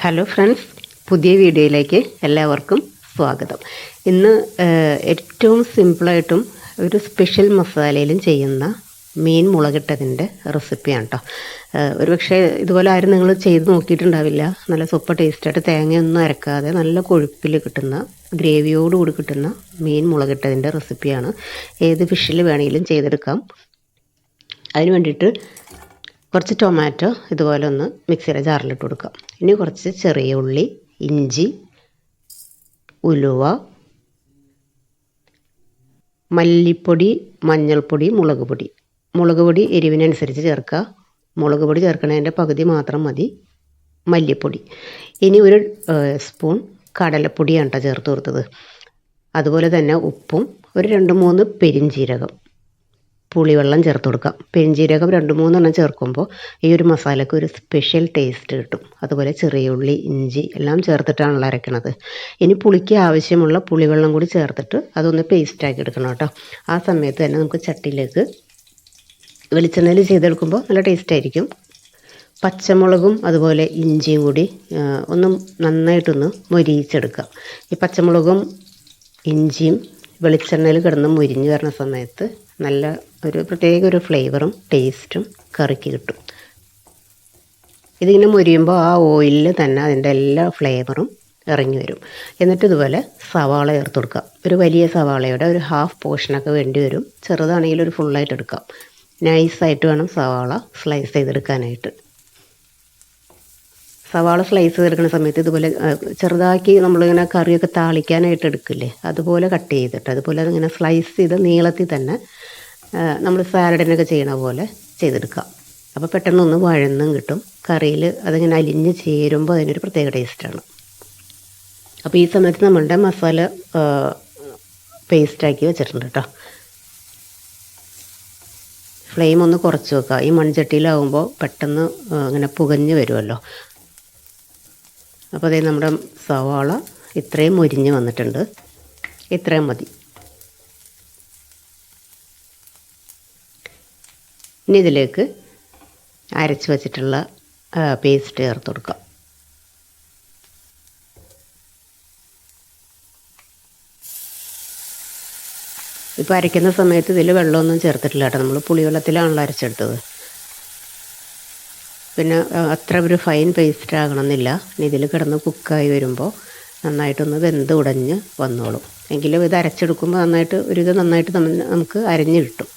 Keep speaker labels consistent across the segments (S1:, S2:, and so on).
S1: Hello friends, പുതിയ വീഡിയോയിലേക്ക് എല്ലാവർക്കും സ്വാഗതം. ഇന്ന് ഏറ്റവും സിമ്പിളായിട്ടും ഒരു സ്പെഷ്യൽ മസാലയിലും ചെയ്യുന്ന മീൻ മുളകിട്ടതിൻ്റെ റെസിപ്പിയാണ് കേട്ടോ. ഒരുപക്ഷെ ഇതുപോലെ ആരും നിങ്ങൾ ചെയ്ത് നോക്കിയിട്ടുണ്ടാവില്ല. നല്ല സൂപ്പർ ടേസ്റ്റായിട്ട് തേങ്ങയൊന്നും അരക്കാതെ നല്ല കൊഴുപ്പിൽ കിട്ടുന്ന ഗ്രേവിയോടുകൂടി കിട്ടുന്ന മീൻ മുളകിട്ടതിൻ്റെ റെസിപ്പിയാണ്. ഏത് ഫിഷിൽ വേണമെങ്കിലും ചെയ്തെടുക്കാം. അതിന് വേണ്ടിയിട്ട് കുറച്ച് ടൊമാറ്റോ ഇതുപോലെ ഒന്ന് മിക്സിയുടെ ജാറിലിട്ട് കൊടുക്കാം. ഇനി കുറച്ച് ചെറിയ ഉള്ളി, ഇഞ്ചി, ഉലുവ, മല്ലിപ്പൊടി, മഞ്ഞൾപ്പൊടി, മുളക് പൊടി എരിവിനനുസരിച്ച് ചേർക്കുക. മുളക് പൊടി ചേർക്കണതിൻ്റെ പകുതി മാത്രം മതി മല്ലിപ്പൊടി. ഇനി ഒരു സ്പൂൺ കടലപ്പൊടിയാണ് കേട്ടോ ചേർത്ത് കൊടുത്തത്. അതുപോലെ തന്നെ ഉപ്പും ഒരു 2-3 പെരിഞ്ജീരകം, പുളിവെള്ളം ചേർത്ത് കൊടുക്കാം. പെരിഞ്ജീരകം 2-3 ചേർക്കുമ്പോൾ ഈ ഒരു മസാലയ്ക്ക് ഒരു സ്പെഷ്യൽ ടേസ്റ്റ് കിട്ടും. അതുപോലെ ചെറിയ ഉള്ളി, ഇഞ്ചി എല്ലാം ചേർത്തിട്ടാണല്ലോ അരയ്ക്കണത്. ഇനി പുളിക്ക് ആവശ്യമുള്ള പുളിവെള്ളം കൂടി ചേർത്തിട്ട് അതൊന്ന് പേസ്റ്റാക്കി എടുക്കണം കേട്ടോ. ആ സമയത്ത് തന്നെ നമുക്ക് ചട്ടിയിലേക്ക് വെളിച്ചെണ്ണയിൽ ചെയ്തെടുക്കുമ്പോൾ നല്ല ടേസ്റ്റ് ആയിരിക്കും. പച്ചമുളകും അതുപോലെ ഇഞ്ചിയും കൂടി നന്നായിട്ടൊന്ന് മൊരിയിച്ചെടുക്കാം. ഈ പച്ചമുളകും ഇഞ്ചിയും വെളിച്ചെണ്ണയിൽ കിടന്ന് മൊരിഞ്ഞ് വരുന്ന സമയത്ത് നല്ല പ്രത്യേക ഒരു ഫ്ലേവറും ടേസ്റ്റും കറിക്ക് കിട്ടും. ഇതിങ്ങനെ മൊരിയുമ്പോൾ ആ ഓയിലിൽ തന്നെ അതിൻ്റെ എല്ലാ ഫ്ലേവറും ഇറങ്ങി വരും. എന്നിട്ട് ഇതുപോലെ സവാള ചേർത്ത് കൊടുക്കാം. ഒരു വലിയ സവാളയുടെ ഒരു ഹാഫ് പോർഷനൊക്കെ വേണ്ടി വരും. ചെറുതാണെങ്കിൽ ഒരു ഫുള്ളായിട്ട് എടുക്കാം. നൈസായിട്ട് വേണം സവാള സ്ലൈസ് ചെയ്തെടുക്കാനായിട്ട്. സവാള സ്ലൈസ് ചെയ്തെടുക്കുന്ന സമയത്ത് ഇതുപോലെ ചെറുതാക്കി നമ്മളിങ്ങനെ കറിയൊക്കെ താളിക്കാനായിട്ട് എടുക്കില്ലേ, അതുപോലെ കട്ട് ചെയ്തിട്ട് അതുപോലെ അതിങ്ങനെ സ്ലൈസ് ചെയ്ത് നീളത്തിൽ തന്നെ നമ്മൾ സാലഡിനൊക്കെ ചെയ്യണ പോലെ ചെയ്തെടുക്കാം. അപ്പോൾ പെട്ടെന്നൊന്ന് വഴന്നും കിട്ടും. കറിയിൽ അതിങ്ങനെ അലിഞ്ഞ് ചേരുമ്പോൾ അതിനൊരു പ്രത്യേക ടേസ്റ്റാണ്. അപ്പോൾ ഈ സമയത്ത് നമ്മളുടെ മസാല പേസ്റ്റാക്കി വെച്ചിട്ടുണ്ട് കേട്ടോ. ഫ്ലെയിം ഒന്ന് കുറച്ച് വെക്കുക. ഈ മൺചട്ടിയിലാവുമ്പോൾ പെട്ടെന്ന് ഇങ്ങനെ പുകഞ്ഞ് വരുമല്ലോ. അപ്പോൾ അതേ നമ്മുടെ സവാള ഇത്രയും മൊരിഞ്ഞ് വന്നിട്ടുണ്ട്. ഇത്രയും മതി. ഇനി ഇതിലേക്ക് അരച്ച് വച്ചിട്ടുള്ള പേസ്റ്റ് ചേർത്ത് കൊടുക്കാം. ഇപ്പോൾ അരയ്ക്കുന്ന സമയത്ത് ഇതിൽ വെള്ളമൊന്നും ചേർത്തിട്ടില്ല കേട്ടോ. നമ്മൾ പുളിവെള്ളത്തിലാണല്ലോ അരച്ചെടുത്തത്. പിന്നെ അത്ര ഒരു ഫൈൻ പേസ്റ്റ് ആകണമെന്നില്ല. ഇനി ഇതിൽ കിടന്ന് കുക്കായി വരുമ്പോൾ നന്നായിട്ടൊന്ന് വെന്ത് ഉടഞ്ഞ് വന്നോളും. എങ്കിലും ഇത് അരച്ചെടുക്കുമ്പോൾ നന്നായിട്ട് നമുക്ക് അരഞ്ഞ് കിട്ടും.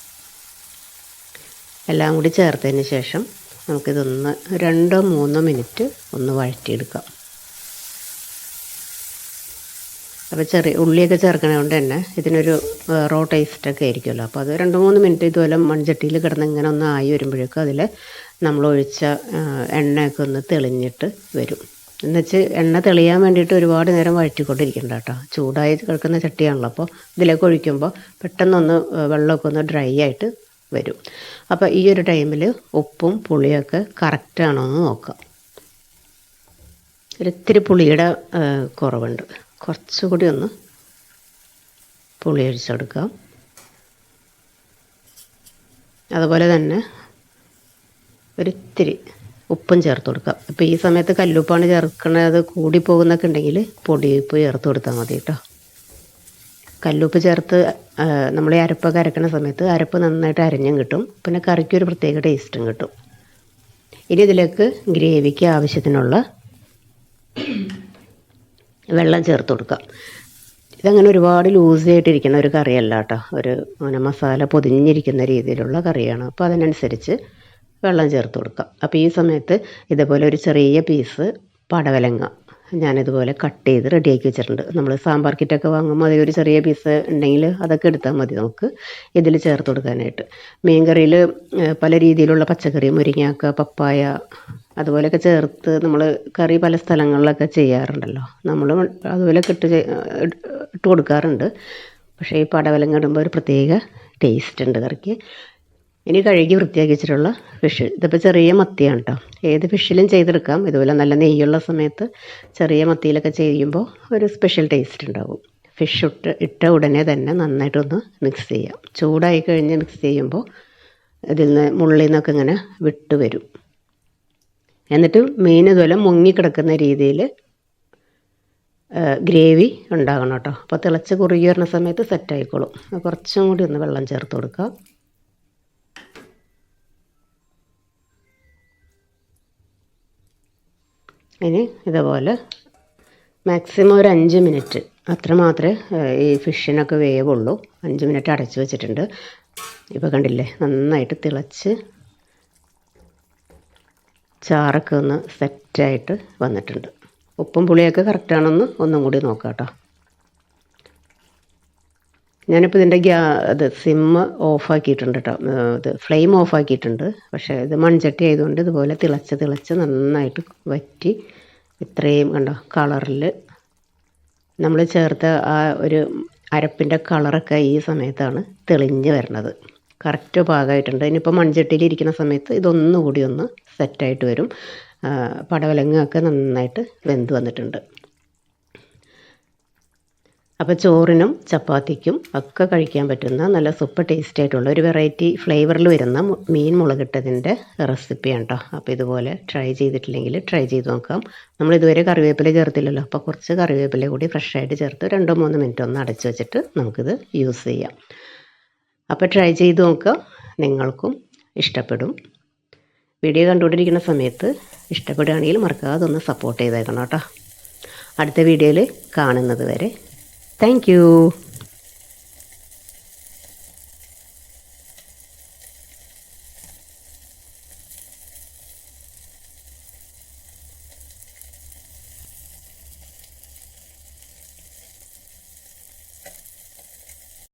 S1: എല്ലാം കൂടി ചേർത്തതിന് ശേഷം നമുക്കിതൊന്ന് 2-3 മിനിറ്റ് ഒന്ന് വഴറ്റിയെടുക്കാം. അപ്പോൾ ചെറിയ ഉള്ളിയൊക്കെ ചേർക്കണത് കൊണ്ട് തന്നെ ഇതിനൊരു റോ ടേസ്റ്റൊക്കെ ആയിരിക്കുമല്ലോ. അപ്പോൾ അത് 2-3 മിനിറ്റ് ഇതുപോലെ മൺചട്ടിയിൽ കിടന്ന് ഇങ്ങനെ ഒന്ന് ആയി വരുമ്പോഴേക്കും അതിൽ നമ്മൾ ഒഴിച്ച എണ്ണയൊക്കെ ഒന്ന് തെളിഞ്ഞിട്ട് വരും. എന്നുവെച്ച് എണ്ണ തെളിയാൻ വേണ്ടിയിട്ട് ഒരുപാട് നേരം വഴറ്റിക്കൊണ്ടിരിക്കണ്ട കേട്ടോ. ചൂടായി കിടക്കുന്ന ചട്ടിയാണല്ലോ. അപ്പോൾ ഇതിലേക്ക് ഒഴിക്കുമ്പോൾ പെട്ടെന്നൊന്ന് വെള്ളമൊക്കെ ഒന്ന് ഡ്രൈ ആയിട്ട് വരും. അപ്പോൾ ഈ ഒരു ടൈമിൽ ഉപ്പും പുളിയൊക്കെ കറക്റ്റാണോ എന്ന് നോക്കാം. ഒരിത്തിരി പുളിയുടെ കുറവുണ്ട്. കുറച്ചുകൂടി ഒന്ന് പുളി ഒഴിച്ചെടുക്കാം. അതുപോലെ തന്നെ ഒരിത്തിരി ഉപ്പും ചേർത്ത് കൊടുക്കാം. ഇപ്പോൾ ഈ സമയത്ത് കല്ലുപ്പാണ് ചേർക്കണത്. കൂടിപ്പോകുന്നൊക്കെ ഉണ്ടെങ്കിൽ പൊടിയുപ്പ് ചേർത്ത് കൊടുത്താൽ മതി കേട്ടോ. കല്ലുപ്പ് ചേർത്ത് നമ്മൾ ഈ അരപ്പൊക്കെ അരക്കുന്ന സമയത്ത് അരപ്പ് നന്നായിട്ട് അരഞ്ഞും കിട്ടും. പിന്നെ കറിക്കൊരു പ്രത്യേക ടേസ്റ്റും കിട്ടും. ഇനി ഇതിലേക്ക് ഗ്രേവിക്ക് ആവശ്യത്തിനുള്ള വെള്ളം ചേർത്ത് കൊടുക്കാം. ഇതങ്ങനെ ഒരുപാട് ലൂസായിട്ടിരിക്കുന്ന ഒരു കറിയല്ല കേട്ടോ. അങ്ങനെ മസാല പൊതിഞ്ഞിരിക്കുന്ന രീതിയിലുള്ള കറിയാണ്. അപ്പോൾ അതിനനുസരിച്ച് വെള്ളം ചേർത്ത് കൊടുക്കാം. അപ്പോൾ ഈ സമയത്ത് ഇതുപോലെ ഒരു ചെറിയ പീസ് പടവലങ്ങ ഞാനിതുപോലെ കട്ട് ചെയ്ത് റെഡിയാക്കി വെച്ചിട്ടുണ്ട്. നമ്മൾ സാമ്പാർ കിറ്റൊക്കെ വാങ്ങുമ്പോൾ അതേ ഒരു ചെറിയ പീസ് ഉണ്ടെങ്കിൽ അതൊക്കെ എടുത്താൽ മതി നമുക്ക് ഇതിൽ ചേർത്ത് കൊടുക്കാനായിട്ട്. മീൻ കറിയിൽ പല രീതിയിലുള്ള പച്ചക്കറി, മുരിങ്ങക്ക, പപ്പായ അതുപോലെയൊക്കെ ചേർത്ത് നമ്മൾ കറി പല സ്ഥലങ്ങളിലൊക്കെ ചെയ്യാറുണ്ടല്ലോ. നമ്മൾ അതുപോലെയൊക്കെ ഇട്ട് കൊടുക്കാറുണ്ട്. പക്ഷേ ഈ പടവലങ്ങ ഇടുമ്പോൾ ഒരു പ്രത്യേക ടേസ്റ്റ് ഉണ്ട് കറിക്ക്. ഇനി കഴുകി വൃത്തിയാക്കി വെച്ചിട്ടുള്ള ഫിഷ്, ഇതിപ്പോൾ ചെറിയ മത്തിയാണ് കേട്ടോ. ഏത് ഫിഷിലും ചെയ്തെടുക്കാം. ഇതുപോലെ നല്ല നെയ്യുള്ള സമയത്ത് ചെറിയ മത്തിയിലൊക്കെ ചെയ്യുമ്പോൾ ഒരു സ്പെഷ്യൽ ടേസ്റ്റ് ഉണ്ടാവും. ഫിഷ് ഇട്ട ഉടനെ തന്നെ നന്നായിട്ടൊന്ന് മിക്സ് ചെയ്യാം. ചൂടായി കഴിഞ്ഞ് മിക്സ് ചെയ്യുമ്പോൾ ഇതിൽ നിന്ന് മുള്ളിൽ നിന്നൊക്കെ ഇങ്ങനെ വിട്ട് വരും. എന്നിട്ട് മീൻ ഇതുപോലെ മുങ്ങിക്കിടക്കുന്ന രീതിയിൽ ഗ്രേവി ഉണ്ടാകണം കേട്ടോ. അപ്പോൾ തിളച്ച് കുറുകി വരുന്ന സമയത്ത് സെറ്റായിക്കോളും. കുറച്ചും കൂടി ഒന്ന് വെള്ളം ചേർത്ത് കൊടുക്കുക. ഇനി ഇതുപോലെ മാക്സിമം ഒരു 5 മിനിറ്റ് അത്ര മാത്രമേ ഈ ഫിഷിനൊക്കെ വേവുള്ളൂ. 5 മിനിറ്റ് അടച്ച് വെച്ചിട്ടുണ്ട്. ഇപ്പോൾ കണ്ടില്ലേ, നന്നായിട്ട് തിളച്ച് ചാറൊക്കെ ഒന്ന് സെറ്റായിട്ട് വന്നിട്ടുണ്ട്. ഉപ്പും പുളിയൊക്കെ കറക്റ്റാണെന്ന് ഒന്നും കൂടി നോക്കാം കേട്ടോ. ഞാനിപ്പോൾ ഇതിൻ്റെ സിമ്മ് ഓഫാക്കിയിട്ടുണ്ട് കേട്ടോ. ഇത് ഫ്ലെയിം ഓഫാക്കിയിട്ടുണ്ട്. പക്ഷേ ഇത് മൺചട്ടി ആയതുകൊണ്ട് ഇതുപോലെ തിളച്ച് നന്നായിട്ട് വറ്റി ഇത്രയും കണ്ടോ കളറിൽ നമ്മൾ ചേർത്ത ആ ഒരു അരപ്പിൻ്റെ കളറൊക്കെ ഈ സമയത്താണ് തെളിഞ്ഞ് വരുന്നത്. കറക്റ്റ് പാകമായിട്ടുണ്ട്. ഇനിയിപ്പോൾ മൺചട്ടിയിൽ ഇരിക്കുന്ന സമയത്ത് ഇതൊന്നുകൂടി ഒന്ന് സെറ്റായിട്ട് വരും. പടവലങ്ങയൊക്കെ നന്നായിട്ട് വെന്ത് വന്നിട്ടുണ്ട്. അപ്പോൾ ചോറിനും ചപ്പാത്തിക്കും ഒക്കെ കഴിക്കാൻ പറ്റുന്ന നല്ല സൂപ്പർ ടേസ്റ്റി ആയിട്ടുള്ള ഒരു വെറൈറ്റി ഫ്ലേവറിൽ വരുന്ന മീൻ മുളകിട്ടതിൻ്റെ റെസിപ്പിയാണ് കേട്ടോ. അപ്പോൾ ഇതുപോലെ ട്രൈ ചെയ്തിട്ടില്ലെങ്കിൽ ട്രൈ ചെയ്ത് നോക്കാം. നമ്മളിതുവരെ കറിവേപ്പില ചേർത്തില്ലല്ലോ. അപ്പോൾ കുറച്ച് കറിവേപ്പില കൂടി ഫ്രഷായിട്ട് ചേർത്ത് 2-3 മിനിറ്റ് ഒന്ന് അടച്ച് വെച്ചിട്ട് നമുക്കിത് യൂസ് ചെയ്യാം. അപ്പോൾ ട്രൈ ചെയ്ത് നോക്കുക, നിങ്ങൾക്കും ഇഷ്ടപ്പെടും. വീഡിയോ കണ്ടുകൊണ്ടിരിക്കുന്ന സമയത്ത് ഇഷ്ടപ്പെടുകയാണെങ്കിൽ മറക്കാതെ ഒന്ന് സപ്പോർട്ട് ചെയ്തേക്കണം കേട്ടോ. അടുത്ത വീഡിയോയിൽ കാണുന്നത് വരെ താങ്ക് യു.